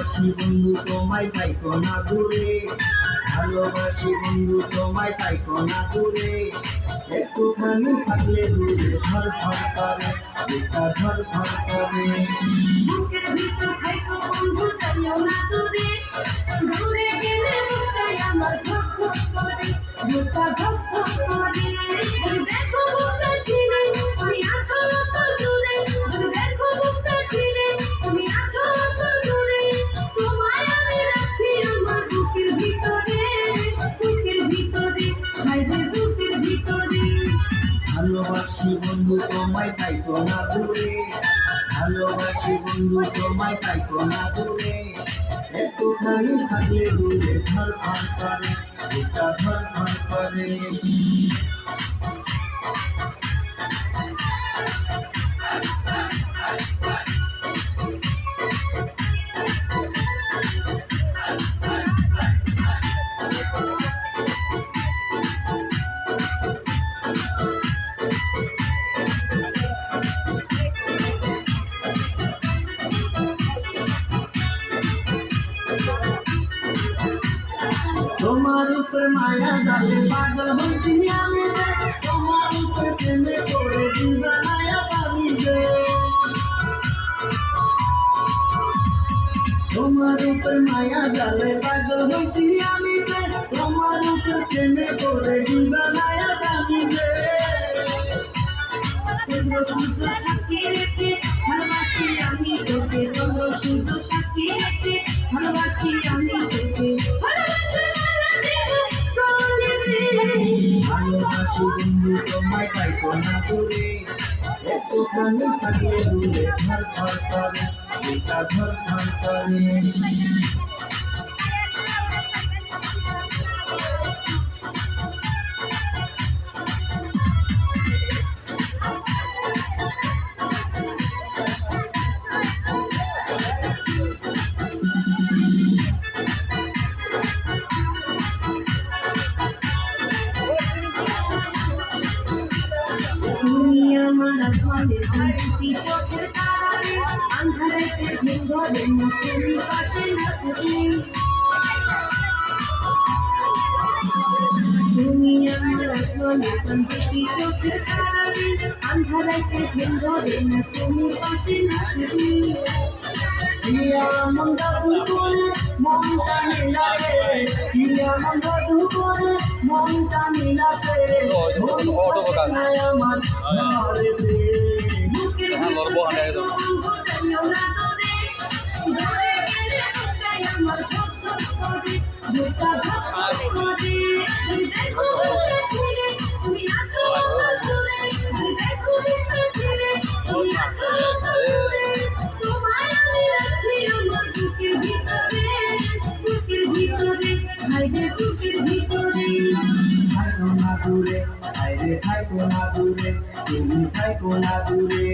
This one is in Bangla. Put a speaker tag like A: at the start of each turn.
A: ভালোবাসি বন্ধু তোমায় পাইতো না দূরে, ভালোবাসি বন্ধু তোমায় পাইতো না দূরে, একটুখানি থাকলে দূরে ধর ধর করে, বুকটা ধর ধর করে।
B: বুকের ভিতর থাইকো বন্ধু যাইও না দূরে, দূরে গেলে বুকটাই আমার ধক ধক করে, বুকটা ধক ধক করে। ওই দেখো বুকটা ছিঁড়ে তুমি আছো কত দূরে, ওই দেখো বুকটা ছিঁড়ে তুমি আছো কত দূরে। তোমায় আমি রাখছি আমার বুকের ভিতরে, বুকের ভিতরে, হায়রে বুকের ভিতরে।
A: ভালোবাসি বন্ধু তোমায় পাইতো না দূরে, ভালোবাসি বন্ধু তোমায় পাইতো না দূরে, একটুখানি থাকলে দূরে ধর ধর করে, বুকটা ধর ধর করে। তোমার উপর মায়া জালে পাগল হইছি আমি রে, তোমার উপর প্রেমে পড়ে দিবানায়া সাবি রে। তোমার উপর মায়া জালে পাগল হইছি আমি রে, তোমার উপর প্রেমে পড়ে দিবানায়া সাবি রে।
B: চন্দ্র সূর্য সাক্ষী রেখে ভালোবাসি আমি তোকে, চন্দ্র সূর্য সাক্ষী রেখে ভালোবাসি আমি তোকে, ভালোবাসা মালা দেব তোরে।
A: ভালোবাসি বন্ধু তোমায় পাইতো না দূরে, একটুখানি থাকলে দূরে ধর ধর করে, বুকটা ধর ধর করে।
B: তুমি আমার আসমানের দুটি চোখের তারারে, আন্ধারেতে ঘুম ধরে না তুমি পাশে না থাকলে। তুমি আমার আসমানের দুটি চোখের তারারে, আন্ধারেতে ঘুম ধরে না তুমি পাশে না থাকলে।
A: প্রিয়া মন জাদু করে মনটা মিলাবে, প্রিয়া মন জাদু করে মনটা মিলাবে, আমার ঘরে
B: বুকের ভিতর থাইকো বন্ধু যাইও না দূরে, দূরে গেলে বুকটাই আমার ধক ধক করে, বুকটা ধক ধক করে। ওই দেখো বুকটা ছিঁড়ে তুমি আছো কত দূরে, ওই দেখো বুকটা ছিঁড়ে তুমি আছো কত দূরে। তোমায় আমি রাখছি আমার বুকের ভিতরে, বুকের ভিতরে, হায়রে বুকের ভিতরে।
A: থাইকো না দূরে, আইরে থাইকো না দূরে, তুমি থাইকো না দূরে।